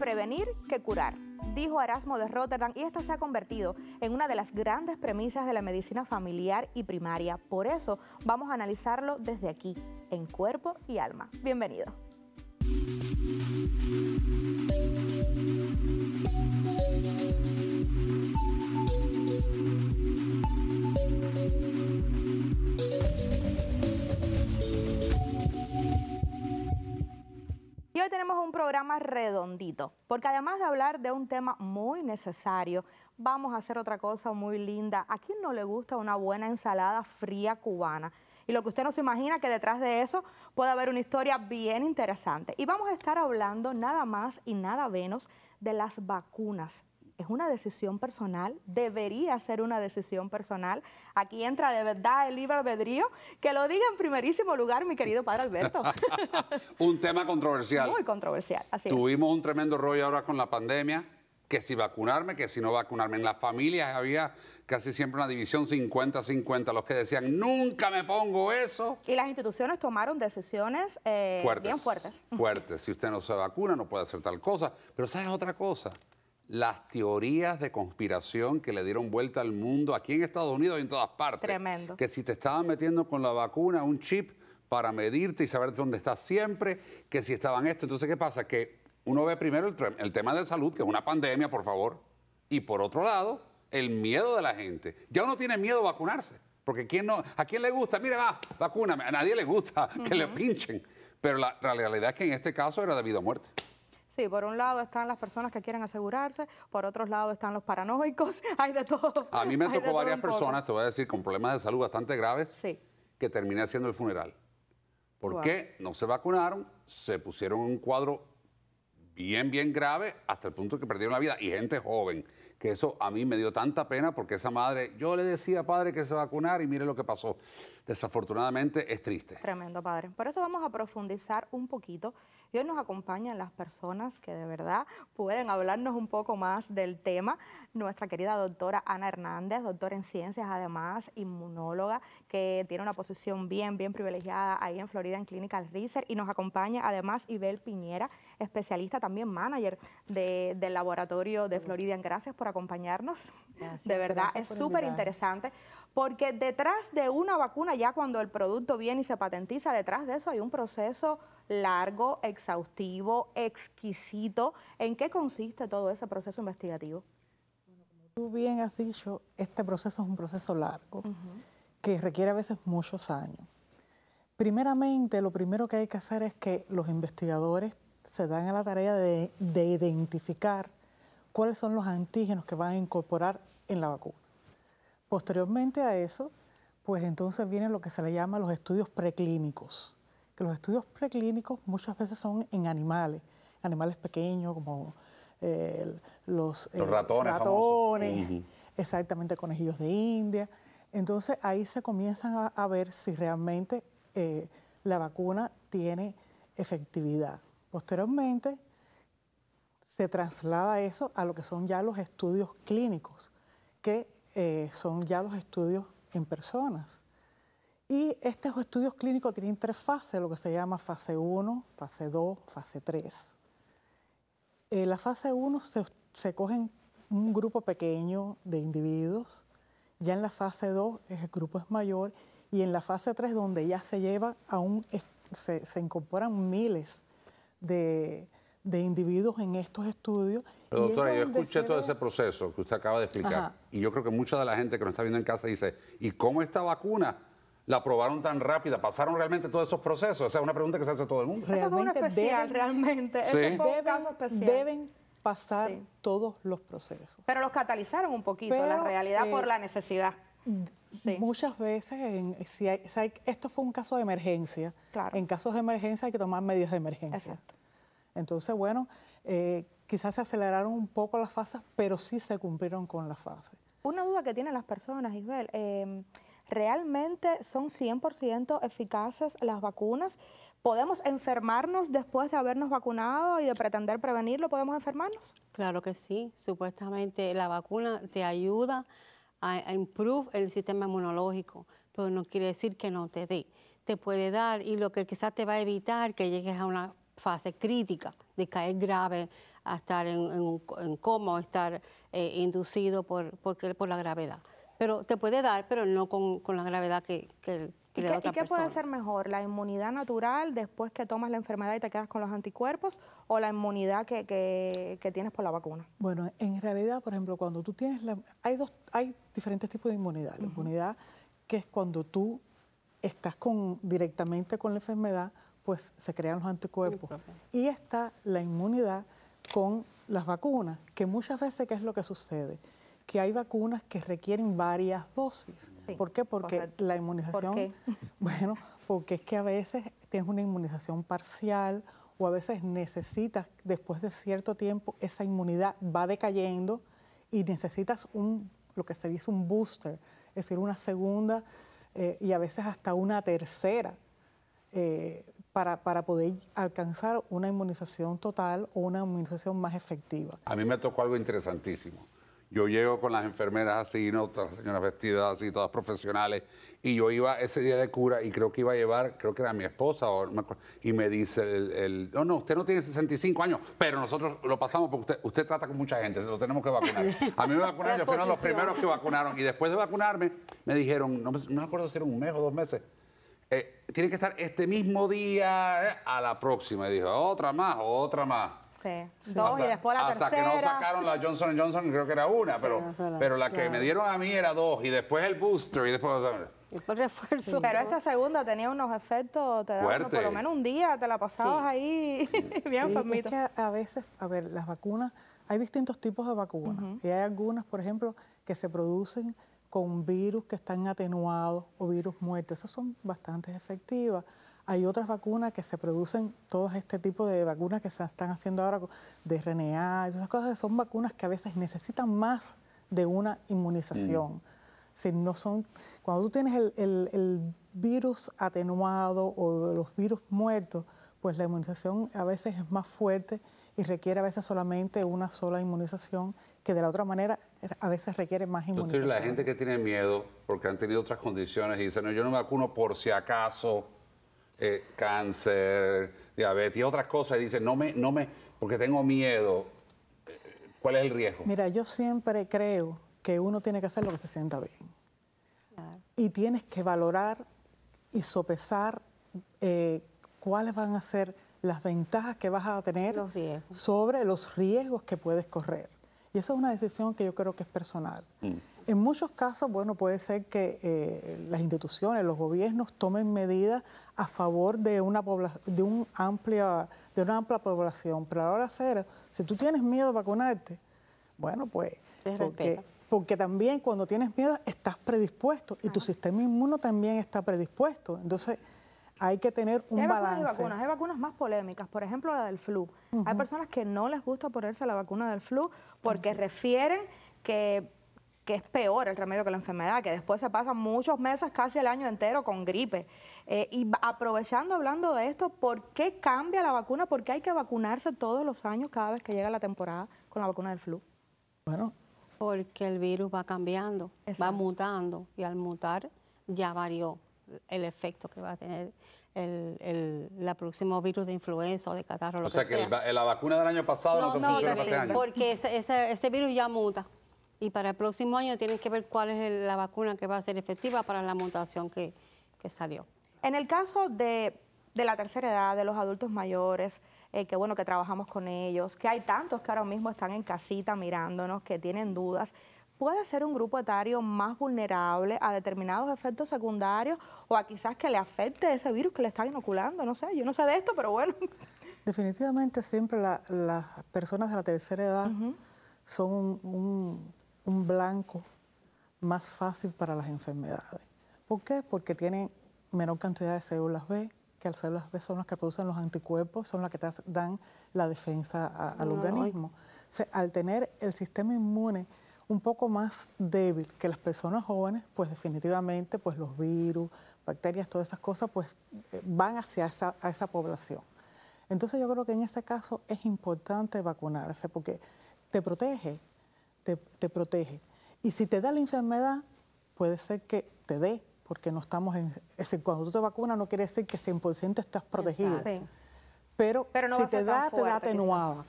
prevenir que curar, dijo Erasmo de Rotterdam, y esta se ha convertido en una de las grandes premisas de la medicina familiar y primaria. Por eso vamos a analizarlo desde aquí, en Cuerpo y Alma. Bienvenido. Y hoy tenemos un programa redondito, porque además de hablar de un tema muy necesario, vamos a hacer otra cosa muy linda. ¿A quién no le gusta una buena ensalada fría cubana? Y lo que usted no se imagina que detrás de eso puede haber una historia bien interesante. Y vamos a estar hablando nada más y nada menos de las vacunas. ¿Es una decisión personal? ¿Debería ser una decisión personal? Aquí entra de verdad el libre albedrío. Que lo diga en primerísimo lugar mi querido padre Alberto. Un tema controversial. Muy controversial, así es. Tuvimos un tremendo rollo ahora con la pandemia, que si vacunarme, que si no vacunarme. En las familias había casi siempre una división 50-50, los que decían, nunca me pongo eso. Y las instituciones tomaron decisiones bien fuertes. Fuertes. Si usted no se vacuna, no puede hacer tal cosa. Pero ¿sabes otra cosa? Las teorías de conspiración que le dieron vuelta al mundo, aquí en Estados Unidos y en todas partes. Tremendo. Que si te estaban metiendo con la vacuna un chip para medirte y saber dónde estás siempre, que si estaban esto. Entonces, ¿qué pasa? Que uno ve primero el tema de salud, que es una pandemia, por favor, y por otro lado, el miedo de la gente. Ya uno tiene miedo a vacunarse, porque ¿a quién le gusta? Mire, va, vacúname. A nadie le gusta que le pinchen. Pero la realidad es que en este caso era de vida o muerte. Sí, por un lado están las personas que quieren asegurarse, por otro lado están los paranoicos, hay de todo. A mí me tocó varias personas, te voy a decir, con problemas de salud bastante graves, sí, que terminé haciendo el funeral. ¿Por qué? No se vacunaron, se pusieron en un cuadro bien grave, hasta el punto que perdieron la vida, y gente joven, que eso a mí me dio tanta pena, porque esa madre, yo le decía, padre, que se vacunara, y mire lo que pasó. Desafortunadamente es triste. Tremendo, padre. Por eso vamos a profundizar un poquito. Y hoy nos acompañan las personas que de verdad pueden hablarnos un poco más del tema. Nuestra querida doctora Ana Hernández, doctora en ciencias, además inmunóloga, que tiene una posición bien privilegiada ahí en Florida en Clinical Research. Y nos acompaña además Ibel Piñera, especialista, también manager del laboratorio de Florida. Gracias por acompañarnos. Gracias, de verdad, es súper interesante. Porque detrás de una vacuna, ya cuando el producto viene y se patentiza, detrás de eso hay un proceso largo, exhaustivo, exquisito. ¿En qué consiste todo ese proceso investigativo? Como tú bien has dicho, este proceso es un proceso largo, que requiere a veces muchos años. Primeramente, lo primero que hay que hacer es que los investigadores se dan a la tarea de identificar cuáles son los antígenos que van a incorporar en la vacuna. Posteriormente a eso, pues entonces vienen lo que se le llama los estudios preclínicos, que los estudios preclínicos muchas veces son en animales pequeños como los ratones, exactamente, conejillos de India. Entonces ahí se comienzan a ver si realmente la vacuna tiene efectividad. Posteriormente se traslada eso a lo que son ya los estudios clínicos, que son ya los estudios en personas. Y estos estudios clínicos tienen 3 fases, lo que se llama fase 1, fase 2, fase 3. La fase 1 se cogen un grupo pequeño de individuos, ya en la fase 2 el grupo es mayor, y en la fase 3 donde ya se lleva se incorporan miles de individuos en estos estudios. Pero doctora, yo escuché todo ese proceso que usted acaba de explicar, y yo creo que mucha de la gente que nos está viendo en casa dice, ¿y cómo esta vacuna la aprobaron tan rápida? ¿Pasaron realmente todos esos procesos? Esa es una pregunta que se hace a todo el mundo. Realmente deben pasar todos los procesos. Pero los catalizaron un poquito, la realidad por la necesidad. Muchas veces, esto fue un caso de emergencia. Claro. En casos de emergencia hay que tomar medidas de emergencia. Exacto. Entonces, bueno, quizás se aceleraron un poco las fases, pero sí se cumplieron con las fases. Una duda que tienen las personas, Isabel, ¿realmente son 100% eficaces las vacunas? ¿Podemos enfermarnos después de habernos vacunado y de pretender prevenirlo? ¿Podemos enfermarnos? Claro que sí. Supuestamente la vacuna te ayuda a improve el sistema inmunológico, pero no quiere decir que no te dé. Te puede dar, y lo que quizás te va a evitar que llegues a una fase crítica, de caer grave, a estar en coma o estar inducido por la gravedad. Pero te puede dar, pero no con la gravedad que le da otra persona. ¿Y qué puede ser mejor? ¿La inmunidad natural después que tomas la enfermedad y te quedas con los anticuerpos o la inmunidad que tienes por la vacuna? Bueno, en realidad, por ejemplo, cuando tú tienes hay diferentes tipos de inmunidad. La inmunidad que es cuando tú estás directamente con la enfermedad, pues se crean los anticuerpos. Y está la inmunidad con las vacunas, que muchas veces, ¿qué es lo que sucede? Que hay vacunas que requieren varias dosis. Sí, ¿Por qué? Porque correcto. la inmunización... ¿Por qué? Bueno, porque es que a veces tienes una inmunización parcial o a veces necesitas, después de cierto tiempo, esa inmunidad va decayendo y necesitas lo que se dice un booster, es decir, una segunda y a veces hasta una tercera para poder alcanzar una inmunización total o una inmunización más efectiva. A mí me tocó algo interesantísimo. Yo llego con las enfermeras así, ¿no? Todas las señoras vestidas así, todas profesionales, y yo iba ese día de cura y creo que iba a llevar, creo que era mi esposa, o no me acuerdo, y me dice, no, usted no tiene 65 años, pero nosotros lo pasamos porque usted trata con mucha gente, lo tenemos que vacunar. A mí me vacunaron, yo fui uno de los primeros que vacunaron, y después de vacunarme me dijeron, no me acuerdo si era un mes o 2 meses, tiene que estar este mismo día a la próxima. Y dije, otra más. Sí. 2 y después la tercera. Hasta que no sacaron la Johnson & Johnson, creo que era una, pero la que me dieron a mí era 2, y después el booster, y después... Y por refuerzo. Sí. Pero esta segunda tenía unos efectos, te daban por lo menos un día, te la pasabas ahí bien enfermito. Es que a veces, a ver, las vacunas, hay distintos tipos de vacunas. Y hay algunas, por ejemplo, que se producen con virus que están atenuados o virus muertos. Esas son bastante efectivas. Hay otras vacunas que se producen, todos este tipo de vacunas que se están haciendo ahora de RNA, esas cosas son vacunas que a veces necesitan más de una inmunización. Si no son, cuando tú tienes el virus atenuado o los virus muertos, pues la inmunización a veces es más fuerte y requiere a veces solamente una sola inmunización, que de la otra manera a veces requiere más inmunización. Entonces la gente que tiene miedo porque han tenido otras condiciones y dicen, no, yo no me vacuno por si acaso, cáncer, diabetes y otras cosas, y dicen, porque tengo miedo, ¿cuál es el riesgo? Mira, yo siempre creo que uno tiene que hacer lo que se sienta bien. Claro. Y tienes que valorar y sopesar cuáles van a ser las ventajas que vas a tener sobre los riesgos que puedes correr. Y esa es una decisión que yo creo que es personal. En muchos casos, bueno, puede ser que las instituciones, los gobiernos tomen medidas a favor de una amplia población. Pero ahora, si tú tienes miedo a vacunarte, bueno, pues porque también cuando tienes miedo estás predispuesto y tu sistema inmuno también está predispuesto. Entonces, hay que tener un balance. Hay vacunas más polémicas, por ejemplo la del flu. Hay personas que no les gusta ponerse la vacuna del flu porque refieren que es peor el remedio que la enfermedad, que después se pasan muchos meses, casi el año entero con gripe. Y aprovechando, hablando de esto, ¿por qué cambia la vacuna? ¿Por qué hay que vacunarse todos los años cada vez que llega la temporada con la vacuna del flu? Bueno, porque el virus va cambiando, va mutando, y al mutar ya varió el efecto que va a tener el próximo virus de influenza o de catarro. O sea que la vacuna del año pasado no funciona para este año. Porque ese virus ya muta. Y para el próximo año tienen que ver cuál es la vacuna que va a ser efectiva para la mutación que salió. En el caso de la tercera edad, de los adultos mayores, que bueno, que trabajamos con ellos, que hay tantos que ahora mismo están en casita mirándonos, que tienen dudas, ¿puede ser un grupo etario más vulnerable a determinados efectos secundarios o a quizás que le afecte ese virus que le están inoculando? No sé, yo no sé de esto, pero bueno. Definitivamente siempre las personas de la tercera edad son un blanco más fácil para las enfermedades. ¿Por qué? Porque tienen menor cantidad de células B, que las células B son las que producen los anticuerpos, son las que te dan la defensa al organismo. O sea, al tener el sistema inmune un poco más débil que las personas jóvenes, pues definitivamente pues los virus, bacterias, todas esas cosas, pues van hacia esa población. Entonces yo creo que en ese caso es importante vacunarse porque te protege, te protege. Y si te da la enfermedad, puede ser que te dé, porque no estamos en... Es decir, cuando tú te vacunas no quiere decir que 100% estás protegido. Sí. pero no si va a ser te tan da, te fuerte, da atenuada.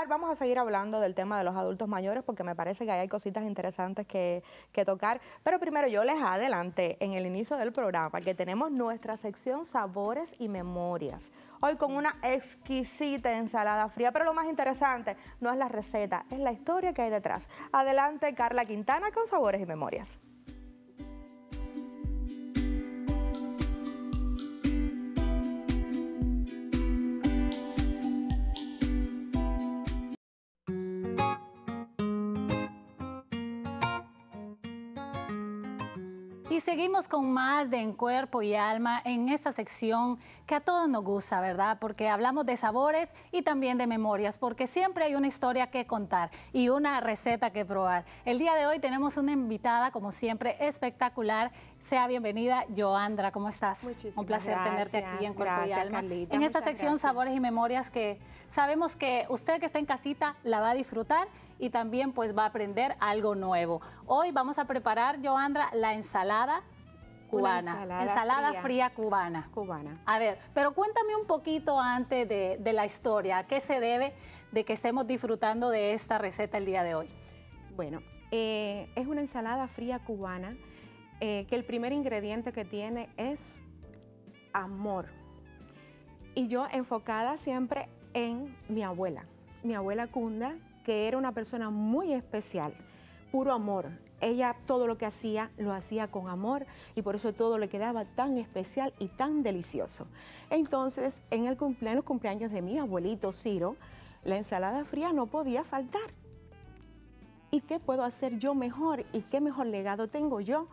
Vamos a seguir hablando del tema de los adultos mayores porque me parece que hay cositas interesantes que tocar. Pero primero yo les adelanté en el inicio del programa que tenemos nuestra sección Sabores y Memorias. Hoy con una exquisita ensalada fría, pero lo más interesante no es la receta, es la historia que hay detrás. Adelante, Carla Quintana con Sabores y Memorias. Y seguimos con más de En Cuerpo y Alma en esta sección que a todos nos gusta, ¿verdad? Porque hablamos de sabores y también de memorias, porque siempre hay una historia que contar y una receta que probar. El día de hoy tenemos una invitada, como siempre, espectacular. Sea bienvenida, Joandra, ¿cómo estás? Muchísimas un placer tenerte aquí en Cuerpo y Alma. Carlita, en esta muchas sección gracias. Sabores y Memorias que sabemos que usted que está en casita la va a disfrutar y también pues va a aprender algo nuevo. Hoy vamos a preparar, Joandra, la ensalada cubana, ensalada fría cubana. A ver, pero cuéntame un poquito antes de la historia, ¿a qué se debe de que estemos disfrutando de esta receta el día de hoy? Bueno, es una ensalada fría cubana que el primer ingrediente que tiene es amor. Y yo enfocada siempre en mi abuela Cunda, que era una persona muy especial, puro amor. Ella todo lo que hacía, lo hacía con amor y por eso todo le quedaba tan especial y tan delicioso. Entonces, en los cumpleaños de mi abuelito Ciro, la ensalada fría no podía faltar. ¿Y qué puedo hacer yo mejor? ¿Y qué mejor legado tengo yo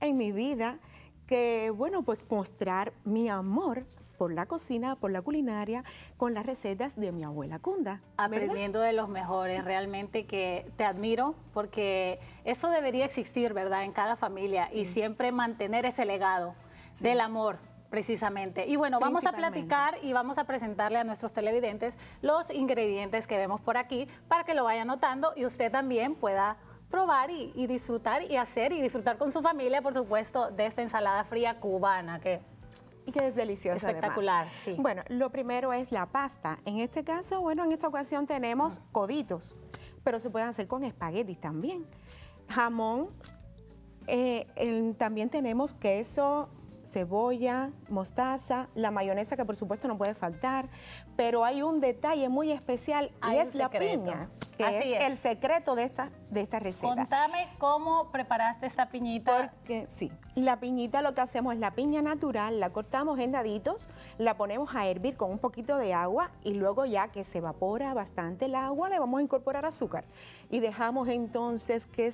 en mi vida que, bueno, pues mostrar mi amor por la cocina, por la culinaria, con las recetas de mi abuela Cunda? Aprendiendo de los mejores, realmente que te admiro porque eso debería existir, ¿verdad? En cada familia y siempre mantener ese legado del amor, precisamente. Y bueno, vamos a platicar y vamos a presentarle a nuestros televidentes los ingredientes que vemos por aquí para que lo vaya anotando y usted también pueda probar y disfrutar y hacer y disfrutar con su familia, por supuesto, de esta ensalada fría cubana y que es deliciosa. Espectacular, además. Sí. Bueno, lo primero es la pasta. En este caso, bueno, en esta ocasión tenemos coditos, pero se pueden hacer con espaguetis también. Jamón, también tenemos queso, cebolla, mostaza, la mayonesa que por supuesto no puede faltar, pero hay un detalle muy especial y es la piña, que es el secreto de esta receta. Contame cómo preparaste esta piñita. Porque sí, la piñita lo que hacemos es la piña natural, la cortamos en daditos, la ponemos a hervir con un poquito de agua y luego ya que se evapora bastante el agua le vamos a incorporar azúcar y dejamos entonces que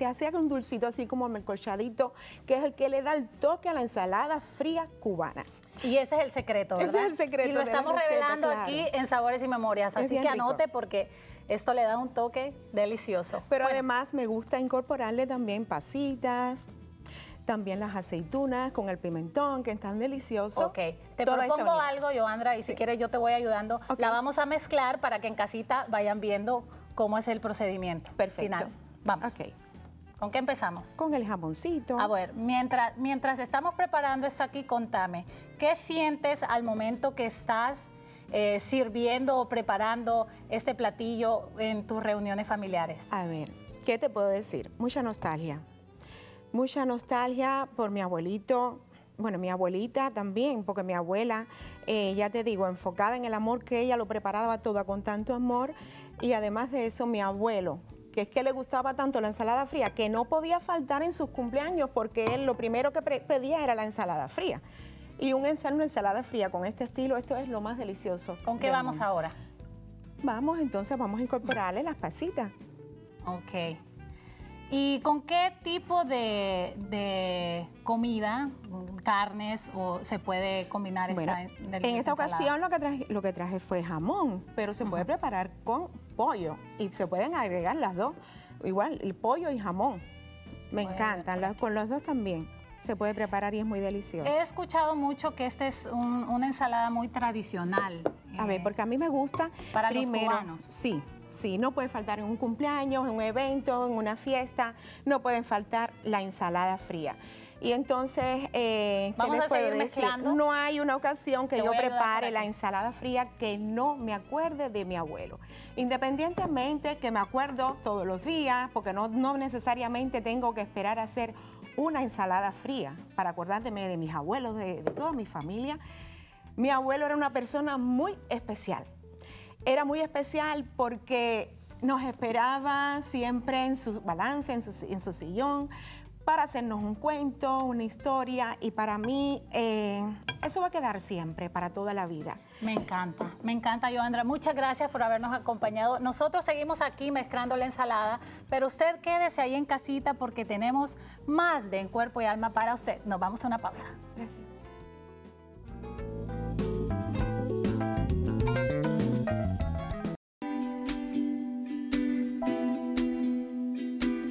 haga un dulcito así como melcochadito, que es el que le da el toque a la ensalada fría cubana. Y ese es el secreto, ¿verdad? Ese es el secreto. Y lo estamos revelando claro. aquí en Sabores y Memorias, así que anote porque esto le da un toque delicioso. Pero además me gusta incorporarle también pasitas, también las aceitunas con el pimentón, que están deliciosos. Ok, te propongo algo, Joandra, y si quieres yo te voy ayudando. La vamos a mezclar para que en casita vayan viendo cómo es el procedimiento. Perfecto. Final. Vamos. Ok. ¿Con qué empezamos? Con el jamoncito. A ver, mientras estamos preparando esto aquí, contame, ¿qué sientes al momento que estás sirviendo o preparando este platillo en tus reuniones familiares? A ver, ¿qué te puedo decir? Mucha nostalgia por mi abuelito, bueno, mi abuelita también, porque mi abuela, ya te digo, enfocada en el amor que ella lo preparaba todo con tanto amor, y además de eso, mi abuelo, que es que le gustaba tanto la ensalada fría, que no podía faltar en sus cumpleaños, porque él lo primero que pedía era la ensalada fría. Y una ensalada fría con este estilo, esto es lo más delicioso. ¿Con qué vamos ahora? Vamos a incorporarle las pasitas. Ok. ¿Y con qué tipo de comida, carnes, o se puede combinar esta en esta ocasión lo que traje fue jamón, pero se puede preparar con pollo y se pueden agregar las dos, igual el pollo y jamón. Me encantan, con los dos también se puede preparar y es muy delicioso. He escuchado mucho que esta es una ensalada muy tradicional. A ver, porque a mí me gusta para los cubanos. Sí, no puede faltar en un cumpleaños, en un evento, en una fiesta, no pueden faltar la ensalada fría. Y entonces, ¿qué Vamos les a puedo seguir decir? mezclando. No hay una ocasión que Te yo voy a ayudar por prepare aquí. la ensalada fría que no me acuerde de mi abuelo. Independientemente que me acuerdo todos los días, porque no necesariamente tengo que esperar a hacer una ensalada fría para acordarme de mis abuelos, de toda mi familia. Mi abuelo era una persona muy especial. Era muy especial porque nos esperaba siempre en su balance, en su sillón, para hacernos un cuento, una historia, y para mí eso va a quedar siempre, para toda la vida. Me encanta, Joandra. Muchas gracias por habernos acompañado. Nosotros seguimos aquí mezclando la ensalada, pero usted quédese ahí en casita porque tenemos más de En Cuerpo y Alma para usted. Nos vamos a una pausa. Gracias.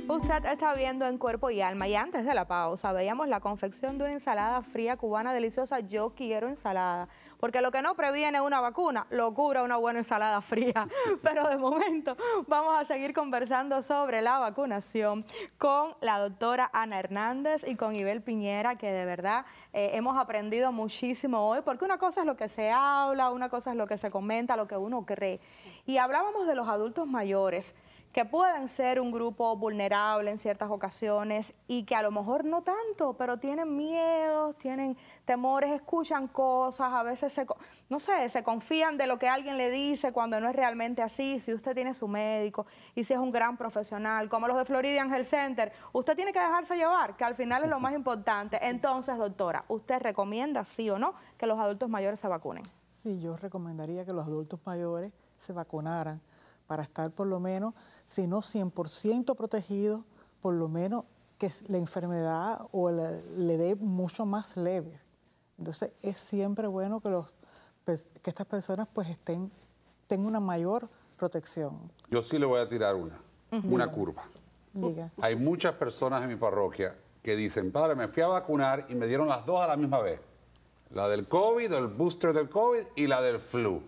Usted está viendo En Cuerpo y Alma, y antes de la pausa veíamos la confección de una ensalada fría cubana deliciosa. Yo quiero ensalada, porque lo que no previene una vacuna lo cura una buena ensalada fría. Pero de momento vamos a seguir conversando sobre la vacunación con la doctora Ana Hernández y con Ibel Piñera, que de verdad hemos aprendido muchísimo hoy, porque una cosa es lo que se habla, una cosa es lo que se comenta, lo que uno cree. Y hablábamos de los adultos mayores, que pueden ser un grupo vulnerable en ciertas ocasiones y que a lo mejor no tanto, pero tienen miedos, tienen temores, escuchan cosas, a veces se confían de lo que alguien le dice cuando no es realmente así. Si usted tiene su médico y si es un gran profesional, como los de Floridian Health Center, usted tiene que dejarse llevar, que al final es lo más importante. Entonces, doctora, ¿usted recomienda, sí o no, que los adultos mayores se vacunen? Sí, yo recomendaría que los adultos mayores se vacunaran para estar por lo menos, si no 100% protegidos, por lo menos que la enfermedad o le dé mucho más leve. Entonces es siempre bueno que estas personas pues tengan una mayor protección. Yo sí le voy a tirar una curva. Diga. Hay muchas personas en mi parroquia que dicen, padre, me fui a vacunar y me dieron las dos a la misma vez. La del COVID, el booster del COVID y la del flu.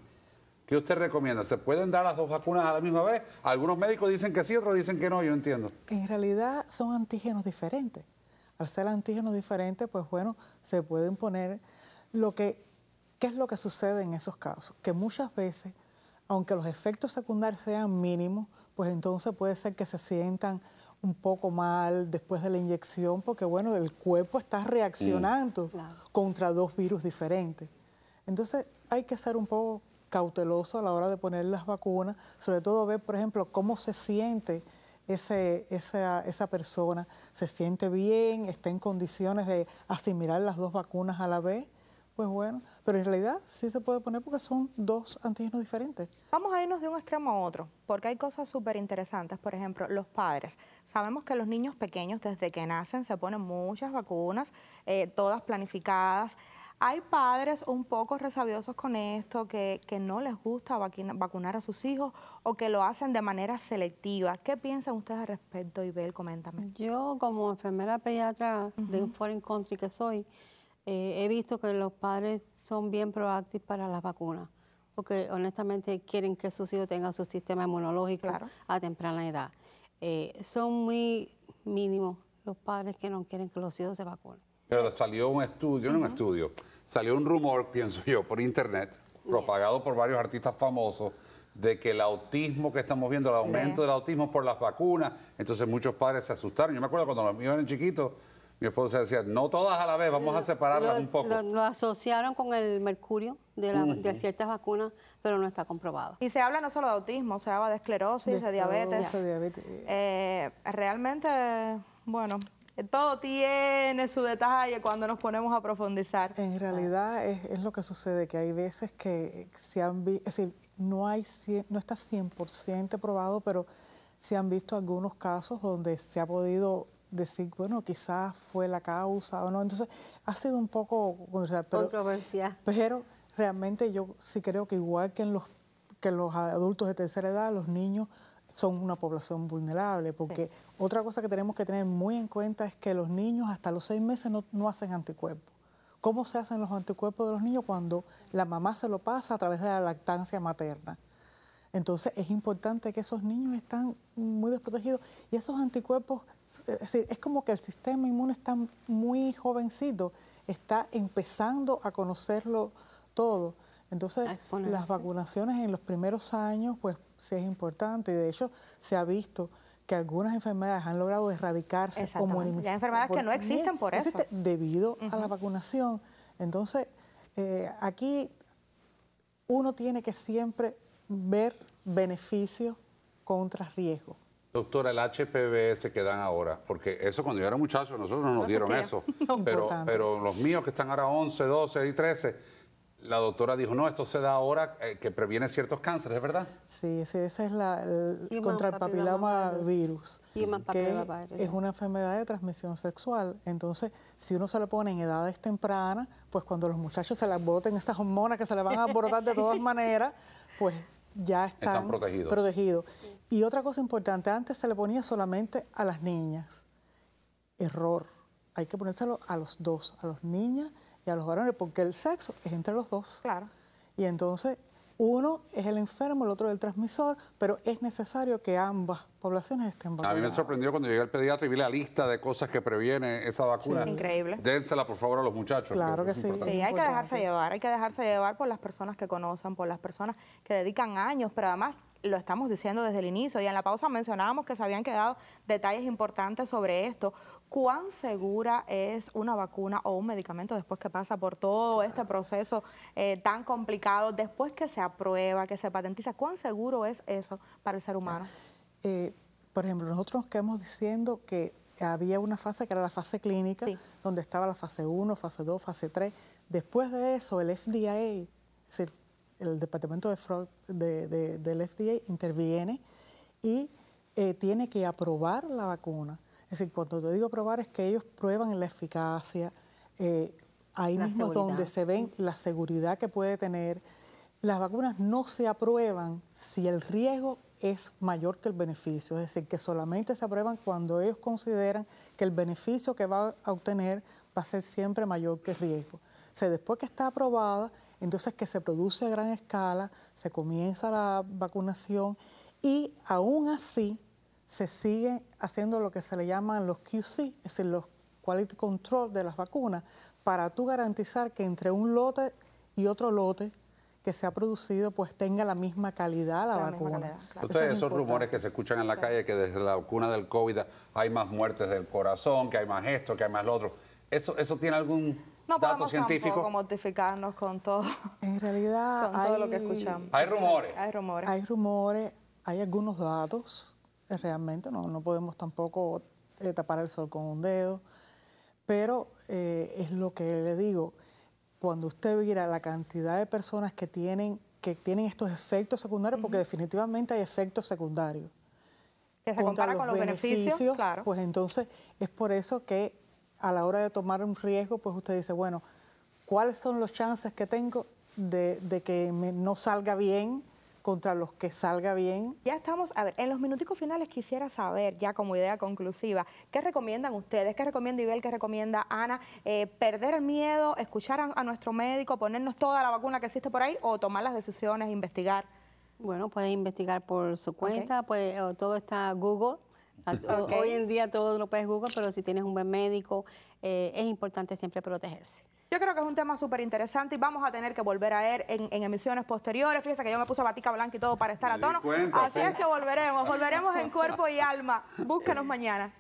¿Qué usted recomienda? ¿Se pueden dar las dos vacunas a la misma vez? Algunos médicos dicen que sí, otros dicen que no, yo no entiendo. En realidad son antígenos diferentes. Al ser antígenos diferentes, pues bueno, se pueden poner ¿qué es lo que sucede en esos casos? Que muchas veces, aunque los efectos secundarios sean mínimos, pues entonces puede ser que se sientan un poco mal después de la inyección, porque bueno, el cuerpo está reaccionando contra dos virus diferentes. Entonces hay que ser un poco cauteloso a la hora de poner las vacunas, sobre todo ver, por ejemplo, cómo se siente esa persona, se siente bien, está en condiciones de asimilar las dos vacunas a la vez, pues bueno, pero en realidad sí se puede poner porque son dos antígenos diferentes. Vamos a irnos de un extremo a otro, porque hay cosas súper interesantes. Por ejemplo, los padres. Sabemos que los niños pequeños desde que nacen se ponen muchas vacunas, todas planificadas. Hay padres un poco resabiosos con esto, que no les gusta vacunar a sus hijos o que lo hacen de manera selectiva. ¿Qué piensan ustedes al respecto, Ibel? Coméntame. Yo, como enfermera pediatra de un foreign country que soy, he visto que los padres son bien proactivos para las vacunas, porque honestamente quieren que sus hijos tengan su sistema inmunológico a temprana edad. Son muy mínimos los padres que no quieren que los hijos se vacunen. Pero salió un estudio, no un estudio, salió un rumor, pienso yo, por internet, propagado por varios artistas famosos, de que el autismo que estamos viendo, el aumento del autismo por las vacunas, entonces muchos padres se asustaron. Yo me acuerdo cuando los míos eran chiquitos, mi esposa decía, no todas a la vez, vamos a separarlas un poco. Lo asociaron con el mercurio de ciertas vacunas, pero no está comprobado. Y se habla no solo de autismo, se habla de esclerosis, de diabetes. Realmente, bueno, todo tiene su detalle cuando nos ponemos a profundizar. En realidad es lo que sucede, que hay veces que no está 100% probado, pero se han visto algunos casos donde se ha podido decir, bueno, quizás fue la causa o no. Entonces, ha sido un poco controversial. Pero realmente yo sí creo que igual que en los adultos de tercera edad, los niños son una población vulnerable, porque otra cosa que tenemos que tener muy en cuenta es que los niños hasta los 6 meses no hacen anticuerpos. ¿Cómo se hacen los anticuerpos de los niños? Cuando la mamá se lo pasa a través de la lactancia materna. Entonces es importante que esos niños están muy desprotegidos y esos anticuerpos, es decir, es como que el sistema inmune está muy jovencito, está empezando a conocerlo todo. Entonces las vacunaciones en los primeros años pues sí es importante y de hecho se ha visto que algunas enfermedades han logrado erradicarse como hay enfermedades que no existen por eso. Debido a la vacunación. Entonces aquí uno tiene que siempre ver beneficios contra riesgos. Doctora, el HPV que dan ahora, porque eso cuando yo era muchacho, nosotros no nos dieron eso, pero los míos que están ahora 11, 12 y 13, la doctora dijo, no, esto se da ahora que previene ciertos cánceres, ¿es verdad? Sí, esa es contra el papilomavirus, que es una enfermedad de transmisión sexual. Entonces, si uno se le pone en edades tempranas, pues cuando los muchachos se les broten estas hormonas que se les van a brotar de todas maneras, pues ya están protegidos. Y otra cosa importante, antes se le ponía solamente a las niñas. Error. Hay que ponérselo a los dos, a las niñas y a los varones, porque el sexo es entre los dos. Claro. Y entonces uno es el enfermo, el otro es el transmisor, pero es necesario que ambas poblaciones estén vacunadas. A mí me sorprendió cuando llegué al pediatra y vi la lista de cosas que previene esa vacuna. Sí. Increíble. Dénsela, por favor, a los muchachos. Claro que sí. Sí, hay que dejarse llevar por las personas que conocen, por las personas que dedican años, pero además lo estamos diciendo desde el inicio y en la pausa mencionábamos que se habían quedado detalles importantes sobre esto. ¿Cuán segura es una vacuna o un medicamento después que pasa por todo este proceso tan complicado, después que se aprueba, que se patentiza? ¿Cuán seguro es eso para el ser humano? Por ejemplo, nosotros nos quedamos diciendo que había una fase que era la fase clínica, donde estaba la fase 1, fase 2, fase 3. Después de eso, el FDA, es decir, el departamento del FDA interviene y tiene que aprobar la vacuna. Es decir, cuando te digo aprobar es que ellos prueban la eficacia, ahí mismo donde se ven la seguridad que puede tener. Las vacunas no se aprueban si el riesgo es mayor que el beneficio, es decir, que solamente se aprueban cuando ellos consideran que el beneficio que va a obtener va a ser siempre mayor que el riesgo. O sea, después que está aprobada, entonces que se produce a gran escala, se comienza la vacunación y aún así se sigue haciendo lo que se le llaman los QC, es decir, los Quality Control de las vacunas, para tú garantizar que entre un lote y otro lote que se ha producido, pues tenga la misma calidad la vacuna. Claro. Entonces, esos rumores que se escuchan en la calle, que desde la vacuna del COVID hay más muertes del corazón, que hay más esto, que hay más lo otro, ¿eso tiene algún dato científico? No podemos mortificarnos con todo. En realidad, con todo lo que escuchamos. Hay rumores. Hay rumores, hay algunos datos, realmente, no podemos tampoco tapar el sol con un dedo, pero es lo que le digo. Cuando usted mira la cantidad de personas que tienen estos efectos secundarios, porque definitivamente hay efectos secundarios. Que se compara con los beneficios, claro. Pues entonces es por eso que a la hora de tomar un riesgo, pues usted dice, bueno, ¿cuáles son los chances que tengo de que no salga bien contra los que salga bien? Ya estamos, a ver, en los minuticos finales quisiera saber, ya como idea conclusiva, ¿qué recomiendan ustedes? ¿Qué recomienda Ibel? ¿Qué recomienda Ana? ¿Perder el miedo, escuchar a nuestro médico, ponernos toda la vacuna que existe por ahí o tomar las decisiones, investigar? Bueno, pueden investigar por su cuenta, todo está Google. Hoy en día todo lo puedes Google, pero si tienes un buen médico, es importante siempre protegerse. Yo creo que es un tema súper interesante y vamos a tener que volver a ver en emisiones posteriores. Fíjese que yo me puse batica blanca y todo para estar a tono. Así es que volveremos en cuerpo y alma. Búsquenos mañana.